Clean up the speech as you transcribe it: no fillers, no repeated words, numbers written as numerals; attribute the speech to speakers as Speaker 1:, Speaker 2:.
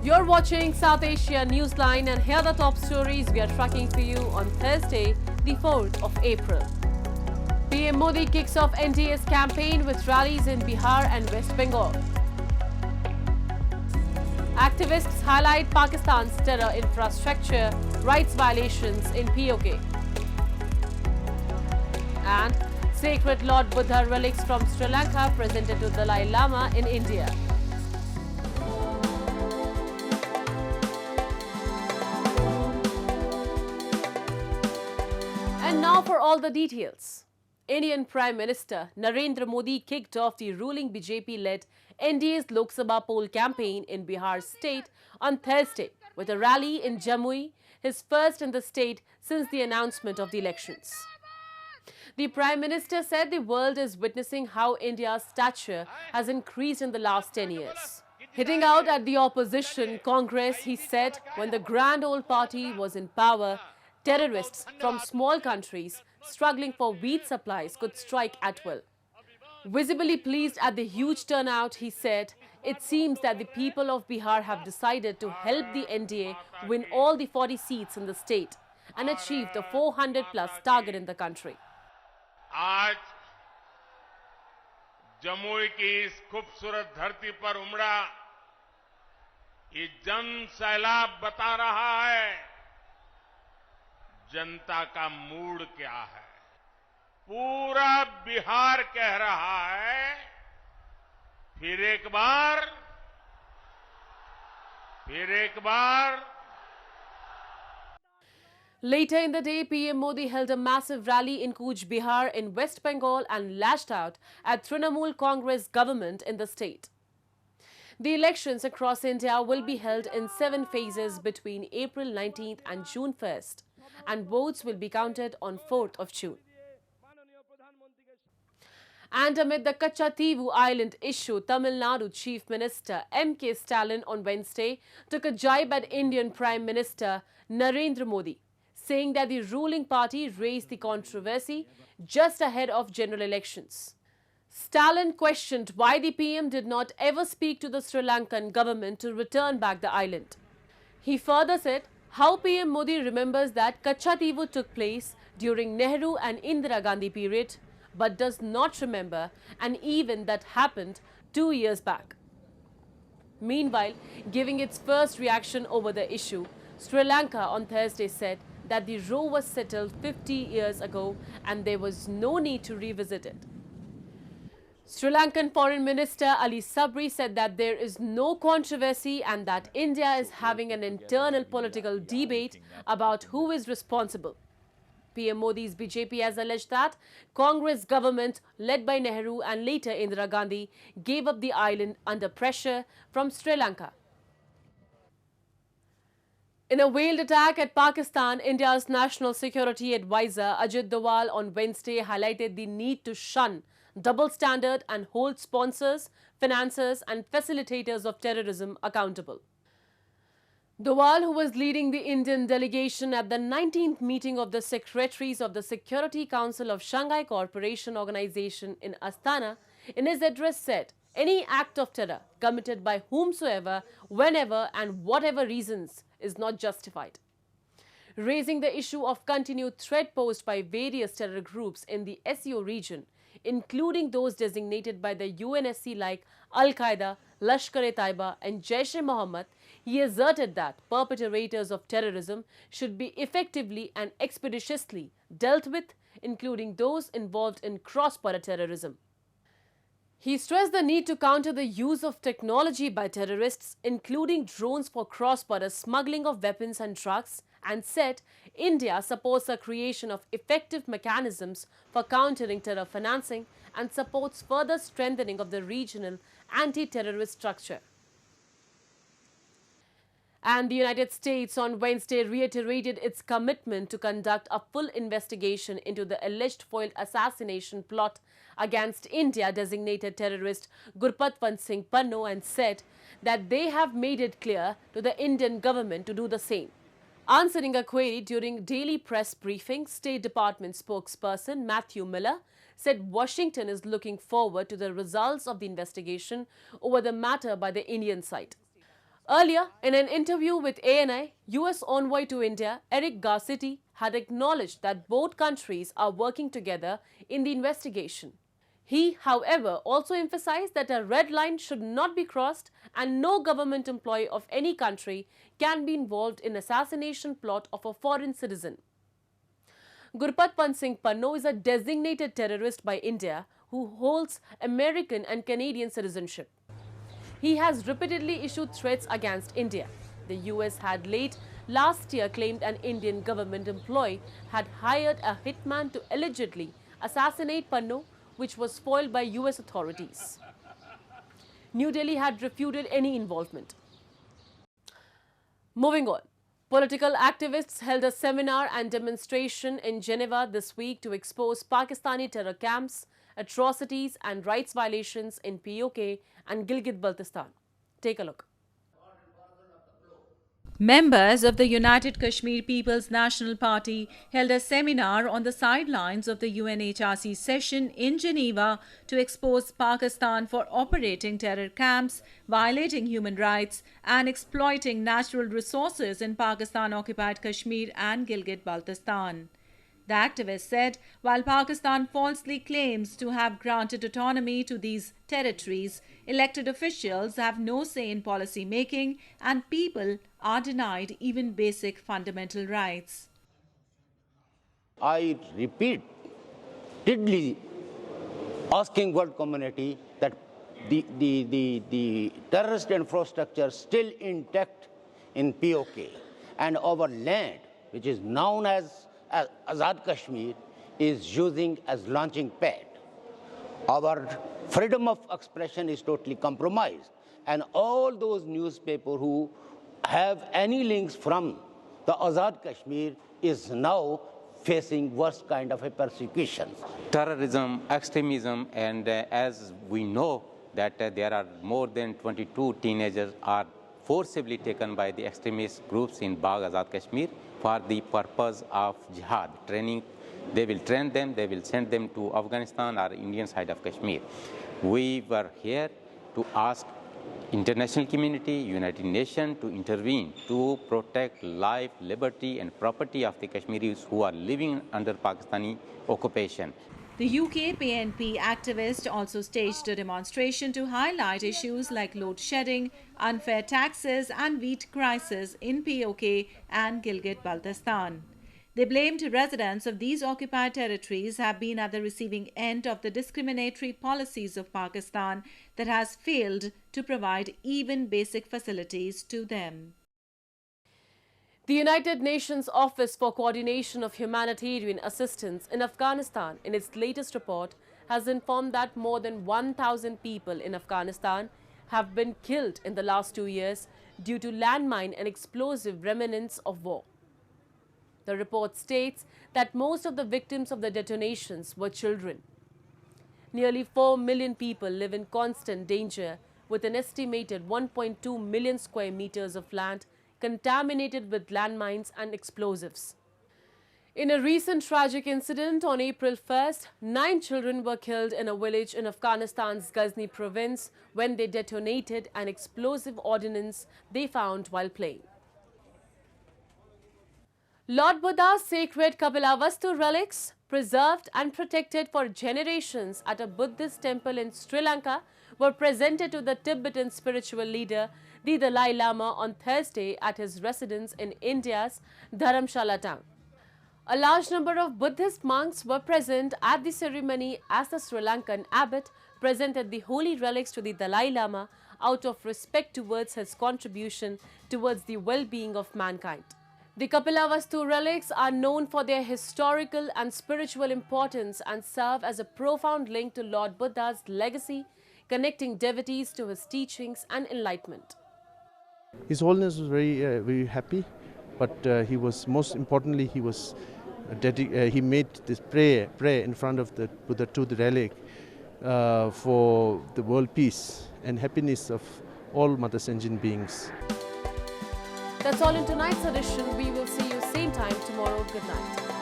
Speaker 1: You're watching South Asia Newsline, and here are the top stories we are tracking for you on Thursday, the 4th of April. PM Modi kicks off NDA's campaign with rallies in Bihar and West Bengal. Activists highlight Pakistan's terror infrastructure rights violations in PoK. And sacred Lord Buddha relics from Sri Lanka presented to Dalai Lama in India. And now for all the details. Indian Prime Minister Narendra Modi kicked off the ruling BJP-led NDA's Lok Sabha poll campaign in Bihar state on Thursday with a rally in Jamui, his first in the state since the announcement of the elections. The Prime Minister said the world is witnessing how India's stature has increased in the last 10 years. Hitting out at the opposition Congress, he said when the grand old party was in power, terrorists from small countries struggling for wheat supplies could strike at will. Visibly pleased at the huge turnout, he said, it seems that the people of Bihar have decided to help the NDA win all the 40 seats in the state and achieve the 400+ target in the country.
Speaker 2: आज जमुई की इस खूबसूरत धरती पर उमड़ा ये जन सैलाब बता रहा है जनता का मूड क्या है। पूरा बिहार कह रहा है फिर एक बार।
Speaker 1: Later in the day, PM Modi held a massive rally in Coach Bihar in West Bengal and lashed out at Trinamool Congress government in the state. The elections across India will be held in 7 phases between April 19th and June 1st, and votes will be counted on 4th of June. And amid the Kachativu Island issue, Tamil Nadu Chief Minister M.K. Stalin on Wednesday took a jibe at Indian Prime Minister Narendra Modi, saying that the ruling party raised the controversy just ahead of general elections. Stalin questioned why the PM did not ever speak to the Sri Lankan government to return back the island. He further said how PM Modi remembers that Kachativu took place during Nehru and Indira Gandhi period, but does not remember an event that happened 2 years back. Meanwhile, giving its first reaction over the issue, Sri Lanka on Thursday said that the row was settled 50 years ago and there was no need to revisit it. Sri Lankan Foreign Minister Ali Sabri said that there is no controversy and that India is having an internal political debate about who is responsible. PM Modi's BJP has alleged that Congress government led by Nehru and later Indira Gandhi gave up the island under pressure from Sri Lanka. In a veiled attack at Pakistan, India's National Security Advisor Ajit Doval on Wednesday highlighted the need to shun double standard and hold sponsors, financiers and facilitators of terrorism accountable. Doval, who was leading the Indian delegation at the 19th meeting of the Secretaries of the Security Council of Shanghai Cooperation Organization in Astana, in his address said, any act of terror committed by whomsoever, whenever and whatever reasons is not justified. Raising the issue of continued threat posed by various terror groups in the SEO region, including those designated by the UNSC like Al-Qaeda, Lashkar-e-Taiba and Jaish-e-Mohammed, he asserted that perpetrators of terrorism should be effectively and expeditiously dealt with, including those involved in cross-border terrorism. He stressed the need to counter the use of technology by terrorists, including drones for cross-border smuggling of weapons and drugs, and said India supports the creation of effective mechanisms for countering terror financing and supports further strengthening of the regional anti-terrorist structure. And the United States on Wednesday reiterated its commitment to conduct a full investigation into the alleged foiled assassination plot against India-designated terrorist Gurpatwant Singh Pannu and said that they have made it clear to the Indian government to do the same. Answering a query during daily press briefing, State Department spokesperson Matthew Miller said Washington is looking forward to the results of the investigation over the matter by the Indian side. Earlier, in an interview with ANI, US envoy to India, Eric Garcetti, had acknowledged that both countries are working together in the investigation. He, however, also emphasized that a red line should not be crossed and no government employee of any country can be involved in assassination plot of a foreign citizen. Gurpat Pant Singh Panno is a designated terrorist by India who holds American and Canadian citizenship. He has repeatedly issued threats against India. The US had late last year claimed an Indian government employee had hired a hitman to allegedly assassinate Panno, which was foiled by US authorities. New Delhi had refuted any involvement. Moving on. Political activists held a seminar and demonstration in Geneva this week to expose Pakistani terror camps, atrocities and rights violations in PoK and Gilgit-Baltistan. Take a look.
Speaker 3: Members of the United Kashmir People's National Party held a seminar on the sidelines of the UNHRC session in Geneva to expose Pakistan for operating terror camps, violating human rights and exploiting natural resources in Pakistan-occupied Kashmir and Gilgit-Baltistan. The activist said, while Pakistan falsely claims to have granted autonomy to these territories, elected officials have no say in policy making and people are denied even basic fundamental rights.
Speaker 4: I repeatedly asking world community that the terrorist infrastructure still intact in PoK and our land, which is known as Azad Kashmir, is using as launching pad. Our freedom of expression is totally compromised, and all those newspapers who have any links from the Azad Kashmir is now facing worst kind of a persecution.
Speaker 5: Terrorism, extremism, and as we know that there are more than 22 teenagers are forcibly taken by the extremist groups in Bagh Azad Kashmir for the purpose of jihad training. They will train them, they will send them to Afghanistan or Indian side of Kashmir. We were here to ask international community, United Nations to intervene to protect life, liberty and property of the Kashmiris who are living under Pakistani occupation.
Speaker 3: The UK PNP activist also staged a demonstration to highlight issues like load shedding, unfair taxes and wheat crisis in PoK and Gilgit-Baltistan. They blamed residents of these occupied territories have been at the receiving end of the discriminatory policies of Pakistan that has failed to provide even basic facilities to them.
Speaker 1: The United Nations Office for Coordination of Humanitarian Assistance in Afghanistan, in its latest report, has informed that more than 1,000 people in Afghanistan have been killed in the last 2 years due to landmine and explosive remnants of war. The report states that most of the victims of the detonations were children. Nearly 4 million people live in constant danger, with an estimated 1.2 million square meters of land contaminated with landmines and explosives. In a recent tragic incident on April 1st, 9 children were killed in a village in Afghanistan's Ghazni province when they detonated an explosive ordnance they found while playing. Lord Buddha's sacred Kapilavastu relics, preserved and protected for generations at a Buddhist temple in Sri Lanka, were presented to the Tibetan spiritual leader, the Dalai Lama, on Thursday at his residence in India's Dharamshala town. A large number of Buddhist monks were present at the ceremony as the Sri Lankan abbot presented the holy relics to the Dalai Lama out of respect towards his contribution towards the well-being of mankind. The Kapilavastu relics are known for their historical and spiritual importance and serve as a profound link to Lord Buddha's legacy, connecting devotees to his teachings and enlightenment.
Speaker 6: His Holiness was very happy, but he was most importantly he made this prayer in front of the Buddha to the relic for the world peace and happiness of all mother sentient beings.
Speaker 1: That's all in tonight's edition. We will see you same time tomorrow. Good night.